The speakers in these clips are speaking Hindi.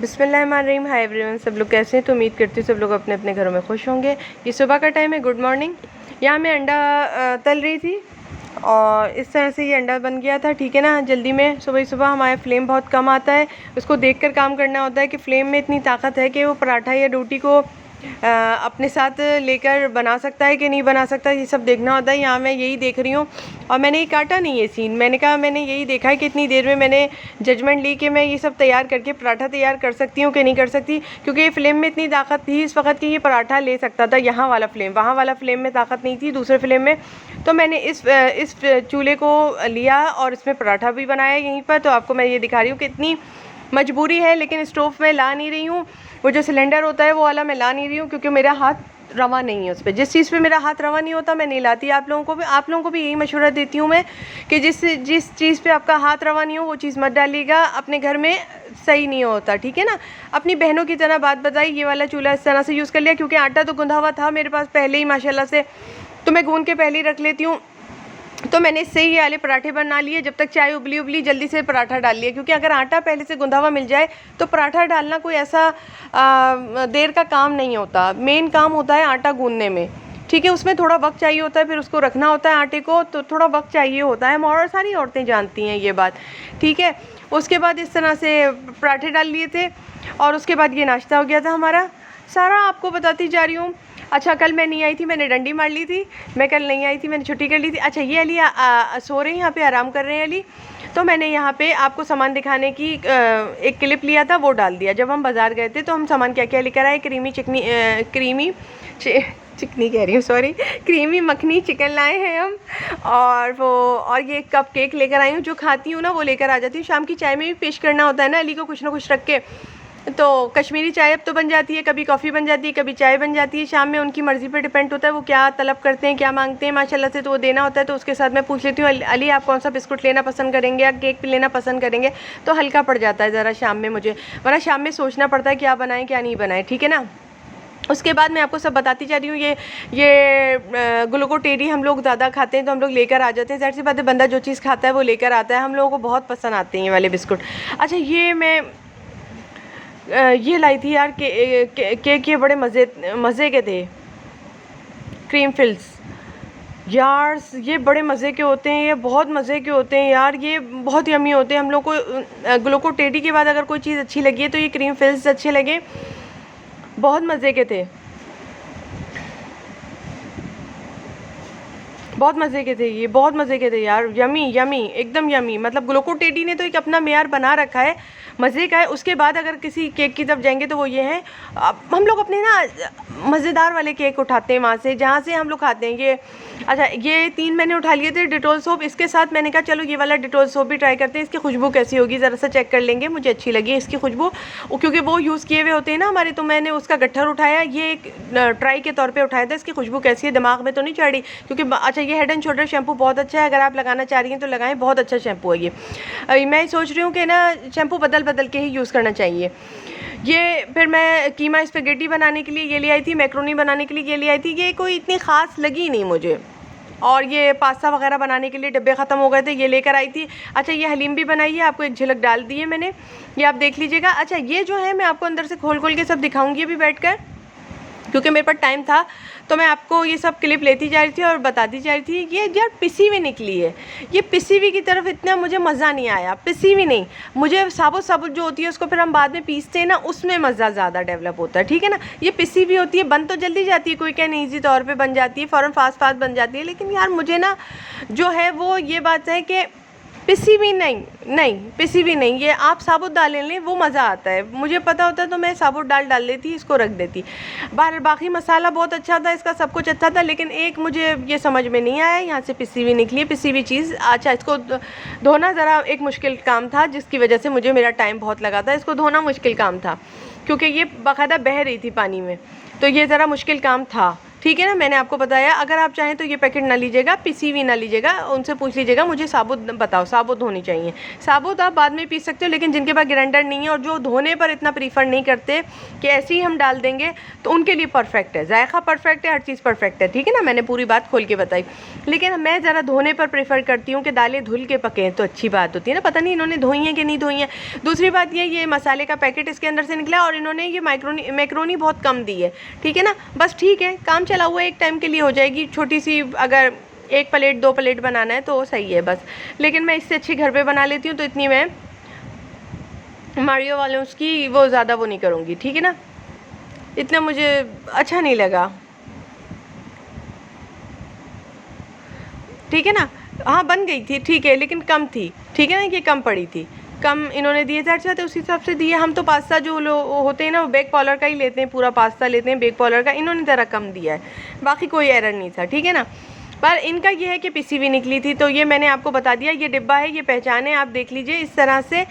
बिस्मिल्लाहिर्रहमानिर्रहीम। हाय एवरीवन, सब लोग कैसे हैं? तो उम्मीद करती हूँ सब लोग अपने अपने घरों में खुश होंगे। ये सुबह का टाइम है, गुड मॉर्निंग। यहाँ मैं अंडा तल रही थी और इस तरह से ये अंडा बन गया था, ठीक है ना। जल्दी में सुबह सुबह हमारा फ्लेम बहुत कम आता है, उसको देखकर काम करना होता है कि फ्लेम में इतनी ताकत है कि वो पराठा या रोटी को अपने साथ लेकर बना सकता है कि नहीं बना सकता, ये सब देखना होता है। यहाँ मैं यही देख रही हूँ और मैंने ये काटा नहीं है सीन। मैंने कहा मैंने यही देखा है कि इतनी देर में मैंने जजमेंट ली कि मैं ये सब तैयार करके पराठा तैयार कर सकती हूँ कि नहीं कर सकती, क्योंकि ये फ्लेम में इतनी ताकत थी इस वक्त कि ये पराठा ले सकता था। यहाँ वाला फ्लेम, वहाँ वाला फ्लेम में ताकत नहीं थी, दूसरे फ्लेम में। तो मैंने इस चूल्हे को लिया और इसमें पराठा भी बनाया यहीं पर। तो आपको मैं ये दिखा रही हूँ कि इतनी मजबूरी है, लेकिन स्टोव में ला नहीं रही हूँ। वो जो सिलेंडर होता है वो वाला मैं ला नहीं रही हूँ, क्योंकि मेरा हाथ रवा नहीं है उस पर। जिस चीज़ पे मेरा हाथ रवा नहीं होता मैं नहीं लाती। आप लोगों को भी यही मशवरा देती हूँ मैं कि जिस चीज़ पे आपका हाथ रवा नहीं हो वो चीज़ मत डालिएगा, अपने घर में सही नहीं होता, ठीक है ना। अपनी बहनों की तरह बात बताई। ये वाला चूल्हा इस तरह से यूज़ कर लिया, क्योंकि आटा तो गूंधा हुआ था मेरे पास पहले ही माशाल्लाह से, तो मैं गूंद के पहले ही रख लेती हूँ। तो मैंने इससे ही ये वाले पराठे बना लिए। जब तक चाय उबली जल्दी से पराठा डाल लिया, क्योंकि अगर आटा पहले से गुंदा हुआ मिल जाए तो पराठा डालना कोई ऐसा देर का काम नहीं होता। मेन काम होता है आटा गूंदने में, ठीक है। उसमें थोड़ा वक्त चाहिए होता है, फिर उसको रखना होता है आटे को, तो थोड़ा वक्त चाहिए होता है। और सारी औरतें जानती हैं ये बात, ठीक है। उसके बाद इस तरह से पराठे डाल लिए थे और उसके बाद ये नाश्ता हो गया था हमारा। सारा आपको बताती जा रही हूँ। अच्छा, कल मैं नहीं आई थी, मैंने डंडी मार ली थी। मैं कल नहीं आई थी, मैंने छुट्टी कर ली थी। अच्छा, ये अली सो रहे हैं यहाँ पे, आराम कर रहे हैं अली। तो मैंने यहाँ पे आपको सामान दिखाने की एक क्लिप लिया था, वो डाल दिया। जब हम बाज़ार गए थे तो हम सामान क्या क्या लेकर आए। चिकनी कह रही हूँ, सॉरी, क्रीमी मखनी चिकन लाए हैं हम। और ये कप केक लेकर आई हूँ। जो खाती हूँ ना वो लेकर आ जाती हूँ। शाम की चाय में भी पेश करना होता है ना अली को, कुछ ना कुछ रख के। तो कश्मीरी चाय अब तो बन जाती है, कभी कॉफ़ी बन जाती है, कभी चाय बन जाती है। शाम में उनकी मर्ज़ी पर डिपेंड होता है वो क्या तलब करते हैं, क्या मांगते हैं माशाल्लाह से, तो वो देना होता है। तो उसके साथ मैं पूछ लेती हूँ, अली आप कौन सा बिस्कुट लेना पसंद करेंगे या केक लेना पसंद करेंगे। तो हल्का पड़ जाता है ज़रा शाम में मुझे, वरना शाम में सोचना पड़ता है क्या बनाएं क्या नहीं बनाएं, ठीक है ना। उसके बाद मैं आपको सब बताती जा रही हूँ। ये ग्लूकोटेडी हम लोग ज़्यादा खाते हैं तो हम लोग लेकर आ जाते हैं। ज़ाहिर सी बात है, बंदा जो चीज़ खाता है वो लेकर आता है। हम लोगों को बहुत पसंद आते हैं ये वाले बिस्कुट। अच्छा, ये मैं ये लाई थी यार, केक ये बड़े मज़े के थे, क्रीम फिल्स यार। ये बड़े मज़े के होते हैं, ये बहुत मज़े के होते हैं यार, ये बहुत यम्मी होते हैं। हम लोग को ग्लूकोटेडी के बाद अगर कोई चीज़ अच्छी लगी है तो ये क्रीम फिल्स अच्छे लगे, बहुत मज़े के थे, बहुत मज़े के थे, ये बहुत मज़े के थे यार। यमी यमी, एकदम यमी। मतलब ग्लूकोटेडी ने तो एक अपना मेयार बना रखा है, मज़े का है। उसके बाद अगर किसी केक की तरफ जाएंगे तो वो ये है, हम लोग अपने ना मज़ेदार वाले केक उठाते हैं वहाँ से जहाँ से हम लोग खाते हैं ये। अच्छा, ये 3 मैंने उठा लिए थे डिटोल सोप। इसके साथ मैंने कहा चलो ये वाला डिटोल सोप भी ट्राई करते हैं, इसकी खुशबू कैसी होगी ज़रा सा चेक कर लेंगे। मुझे अच्छी लगी इसकी खुशबू, क्योंकि वो यूज़ किए हुए होते हैं ना हमारे, तो मैंने उसका गट्ठर उठाया, ये एक ट्राई के तौर पर उठाया था। इसकी खुशबू कैसी है दिमाग में तो नहीं चढ़ी, क्योंकि अच्छा ये हेड एंड शोल्डर शैम्पू बहुत अच्छा है, अगर आप लगाना चाह रही हैं तो लगाएं, बहुत अच्छा शैम्पू है ये। मैं सोच रही हूँ कि ना शैम्पू बदल के ही यूज़ करना चाहिए। ये फिर मैं कीमा स्पेगेटी बनाने के लिए ये ले आई थी, मैक्रोनी बनाने के लिए ये ले आई थी। ये कोई इतनी ख़ास लगी नहीं मुझे। और ये पास्ता वगैरह बनाने के लिए डब्बे ख़त्म हो गए थे, ये लेकर आई थी। अच्छा, ये हलीम भी बनाई है, आपको एक झलक डाल दी है मैंने, ये आप देख लीजिएगा। अच्छा, ये जो है मैं आपको अंदर से खोल के सब दिखाऊंगी अभी बैठकर, क्योंकि मेरे पास टाइम था तो मैं आपको ये सब क्लिप लेती जा रही थी और बताती जा रही थी। ये यार पिसी हुई निकली है, ये पिसी हुई की तरफ इतना मुझे मज़ा नहीं आया। पिसी हुई नहीं, मुझे साबुत जो होती है उसको फिर हम बाद में पीसते हैं ना, उसमें मज़ा ज़्यादा डेवलप होता है, ठीक है ना। ये पिसी हुई होती है, बन तो जल्दी जाती है, कोई क्या नहीं ईजी तौर पर बन जाती है, फ़ौरन फास्ट बन जाती है। लेकिन यार मुझे ना जो है वो ये बात है कि पिसी भी नहीं पिसी भी नहीं, ये आप साबुत डाल लें वो मज़ा आता है। मुझे पता होता तो मैं साबुत डाल देती, इसको रख देती। बाकी मसाला बहुत अच्छा था इसका, सब कुछ अच्छा था, लेकिन एक मुझे ये समझ में नहीं आया, यहाँ से पिसी हुई निकली, पिसी हुई चीज़। अच्छा, इसको धोना ज़रा एक मुश्किल काम था, जिसकी वजह से मुझे मेरा टाइम बहुत लगा था। इसको धोना मुश्किल काम था, क्योंकि ये बाकायदा बह रही थी पानी में, तो ये ज़रा मुश्किल काम था। ठीक है ना। मैंने आपको बताया, अगर आप चाहें तो ये पैकेट ना लीजिएगा, पिसी हुई ना लीजिएगा, उनसे पूछ लीजिएगा मुझे साबुत बताओ, साबुत होनी चाहिए। साबुत आप बाद में पीस सकते हो, लेकिन जिनके पास ग्राइंडर नहीं है और जो धोने पर इतना प्रीफर नहीं करते कि ऐसे ही हम डाल देंगे, तो उनके लिए परफेक्ट है। जायका परफेक्ट है, हर चीज़ परफेक्ट है, ठीक है ना। मैंने पूरी बात खोल के बताई, लेकिन मैं ज़रा धोने पर प्रेफर करती हूँ कि दालें धुल के पकें तो अच्छी बात होती है ना। पता नहीं इन्होंने धोई हैं कि नहीं धोई हैं। दूसरी बात ये मसाले का पैकेट इसके अंदर से निकला और इन्होंने ये मैक्रोनी बहुत कम दी है, ठीक है ना। बस ठीक है, काम चला हुआ एक टाइम के लिए हो जाएगी, छोटी सी, अगर 1 प्लेट 2 प्लेट बनाना है तो सही है बस। लेकिन मैं इससे अच्छी घर पे बना लेती हूँ, तो इतनी मैं मारियो वालों उसकी वो ज़्यादा वो नहीं करूँगी, ठीक है ना। इतना मुझे अच्छा नहीं लगा, ठीक है ना। हाँ बन गई थी, ठीक है, लेकिन कम थी, ठीक है ना, ये कम पड़ी थी, कम इन्होंने दिए थे। अच्छा तो उसी हिसाब से दिए। हम तो पास्ता जो लोग होते हैं ना, वो बेक पॉलर का ही लेते हैं, पूरा पास्ता लेते हैं बेक पॉलर का, इन्होंने ज़रा कम दिया है, बाकी कोई एरर नहीं था, ठीक है ना। पर इनका ये है कि पिसी हुई निकली थी, तो ये मैंने आपको बता दिया। ये डिब्बा है, ये पहचाने, आप देख लीजिए। इस तरह से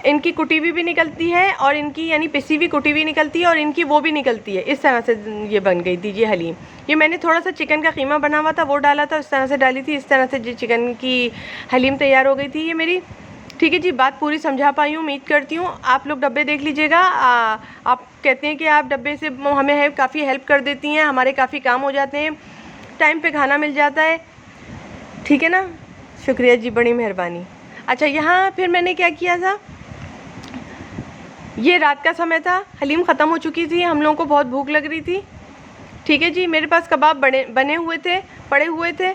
इनकी कुटी हुई भी निकलती है और इनकी यानी पिसी हुई कुटी हुई निकलती है और इनकी वो भी निकलती है। इस तरह से ये बन गई थी ये हलीम। ये मैंने थोड़ा सा चिकन का कीमा बना हुआ था, वो डाला था, इस तरह से डाली थी, इस तरह से जी चिकन की हलीम तैयार हो गई थी ये मेरी, ठीक है जी। बात पूरी समझा पाई हूँ, उम्मीद करती हूँ। आप लोग डब्बे देख लीजिएगा। आप कहते हैं कि आप डब्बे से हमें काफ़ी हेल्प कर देती हैं, हमारे काफ़ी काम हो जाते हैं, टाइम पे खाना मिल जाता है, ठीक है ना। शुक्रिया जी, बड़ी मेहरबानी। अच्छा यहाँ फिर मैंने क्या किया था, ये रात का समय था, हलीम ख़त्म हो चुकी थी, हम लोगों को बहुत भूख लग रही थी, ठीक है जी। मेरे पास कबाब बने हुए थे, पड़े हुए थे,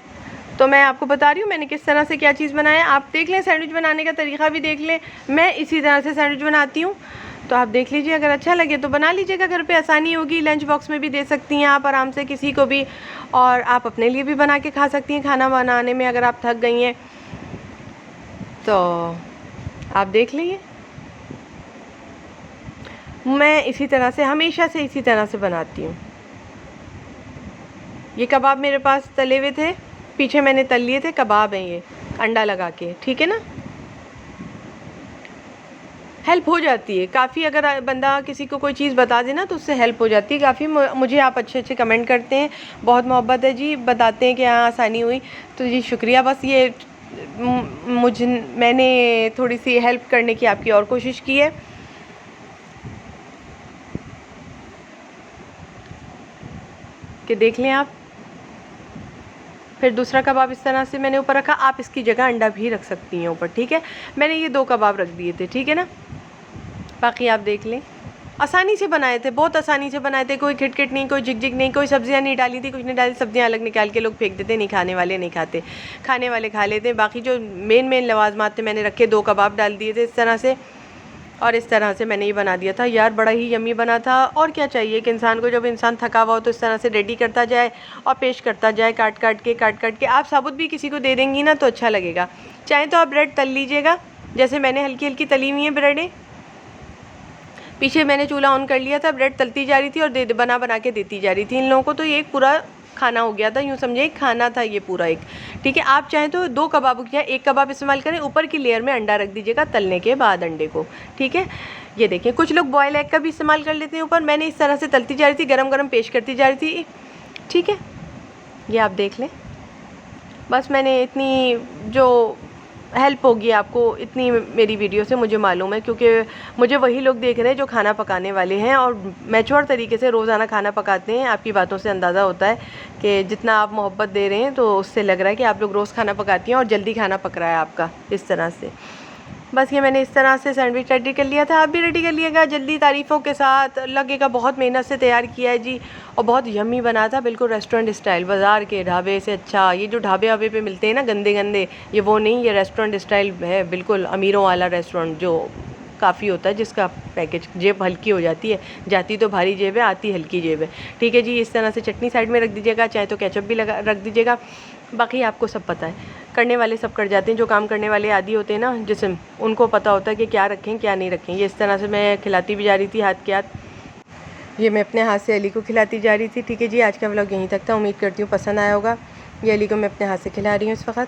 तो मैं आपको बता रही हूँ मैंने किस तरह से क्या चीज़ बनाया। आप देख लें, सैंडविच बनाने का तरीका भी देख लें, मैं इसी तरह से सैंडविच बनाती हूँ, तो आप देख लीजिए। अगर अच्छा लगे तो बना लीजिएगा, घर पे आसानी होगी। लंच बॉक्स में भी दे सकती हैं आप आराम से किसी को भी, और आप अपने लिए भी बना के खा सकती हैं खाना बनाने में, अगर आप थक गई हैं तो आप देख लीजिए। मैं इसी तरह से, हमेशा से इसी तरह से बनाती हूँ। ये कबाब मेरे पास तले हुए थे, पीछे मैंने तल लिए थे, कबाब हैं ये अंडा लगा के, ठीक है ना। हेल्प हो जाती है काफ़ी, अगर बंदा किसी को कोई चीज़ बता देना तो उससे हेल्प हो जाती है काफ़ी। मुझे आप अच्छे अच्छे कमेंट करते हैं, बहुत मोहब्बत है जी, बताते हैं कि हाँ आसानी हुई, तो जी शुक्रिया। बस ये मैंने थोड़ी सी हेल्प करने की आपकी और कोशिश की है। कि देख लें आप। फिर दूसरा कबाब इस तरह से मैंने ऊपर रखा, आप इसकी जगह अंडा भी रख सकती हैं ऊपर, ठीक है। मैंने ये 2 कबाब रख दिए थे, ठीक है ना। बाकी आप देख लें, आसानी से बनाए थे, बहुत आसानी से बनाए थे, कोई खिटखिट नहीं, कोई झिकझिक नहीं, कोई सब्जियां नहीं डाली थी, कुछ नहीं डाली। सब्जियां अलग निकाल के लोग फेंक देते, नहीं खाने वाले नहीं खाते, खाने वाले खा लेते हैं। बाकी जो मेन लवाजमात थे मैंने रखे, 2 कबाब डाल दिए थे इस तरह से, और इस तरह से मैंने ये बना दिया था यार, बड़ा ही यम्मी बना था। और क्या चाहिए कि इंसान को, जब इंसान थका हुआ हो तो इस तरह से रेडी करता जाए और पेश करता जाए, काट काट के। आप साबुत भी किसी को दे देंगी ना तो अच्छा लगेगा। चाहे तो आप ब्रेड तल लीजिएगा, जैसे मैंने हल्की हल्की तली हुई हैं ब्रेडें। पीछे मैंने चूल्हा ऑन कर लिया था, ब्रेड तलती जा रही थी और बना के देती जा रही थी इन लोगों को। तो ये एक पूरा खाना हो गया था, यूँ समझिए खाना था ये पूरा एक, ठीक है। आप चाहें तो 2 कबाब या 1 कबाब इस्तेमाल करें, ऊपर की लेयर में अंडा रख दीजिएगा तलने के बाद अंडे को, ठीक है। ये देखिए, कुछ लोग बॉयल एग का भी इस्तेमाल कर लेते हैं ऊपर। मैंने इस तरह से तलती जा रही थी, गरम गरम पेश करती जा रही थी, ठीक है। ये आप देख लें, बस मैंने इतनी जो हेल्प होगी आपको इतनी मेरी वीडियो से मुझे मालूम है, क्योंकि मुझे वही लोग देख रहे हैं जो खाना पकाने वाले हैं और मैच्योर तरीके से रोज़ाना खाना पकाते हैं। आपकी बातों से अंदाज़ा होता है कि जितना आप मोहब्बत दे रहे हैं तो उससे लग रहा है कि आप लोग रोज़ खाना पकाती हैं और जल्दी खाना पक रहा है आपका, इस तरह से। बस ये मैंने इस तरह से सैंडविच रेडी कर लिया था, आप भी रेडी कर लिएगा जल्दी, तारीफ़ों के साथ। लगेगा बहुत मेहनत से तैयार किया है जी, और बहुत यम्मी बना था, बिल्कुल रेस्टोरेंट स्टाइल, बाज़ार के ढाबे से अच्छा। ये जो ढाबे वाबे पे मिलते हैं ना गंदे गंदे, ये वो नहीं, ये रेस्टोरेंट स्टाइल है, बिल्कुल अमीरों वाला रेस्टोरेंट जो काफ़ी होता है, जिसका पैकेज जेब हल्की हो जाती है, जाती तो भारी जेब है, आती हल्की जेब है, ठीक है जी। इस तरह से चटनी साइड में रख दीजिएगा, चाहे तो केचप भी रख दीजिएगा। बाकी आपको सब पता है, करने वाले सब कर जाते हैं, जो काम करने वाले आदी होते हैं ना जिसम, उनको पता होता है कि क्या रखें क्या नहीं रखें। ये इस तरह से मैं खिलाती भी जा रही थी हाथ के हाथ। ये मैं अपने हाथ से अली को खिलाती जा रही थी, ठीक है जी। आज का व्लॉग यहीं तक था, उम्मीद करती हूँ पसंद आया होगा। ये अली को मैं अपने हाथ से खिला रही हूँ इस वक्त,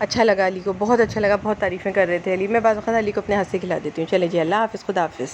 अच्छा लगा अली को, बहुत अच्छा लगा, बहुत तारीफ़ें कर रहे थे अली। मैं बाज़ वक़्त अली को अपने हाथ से खिला देती हूँ। चले जी, अल्लाह हाफ़िज़, खुदा हाफ़िज़।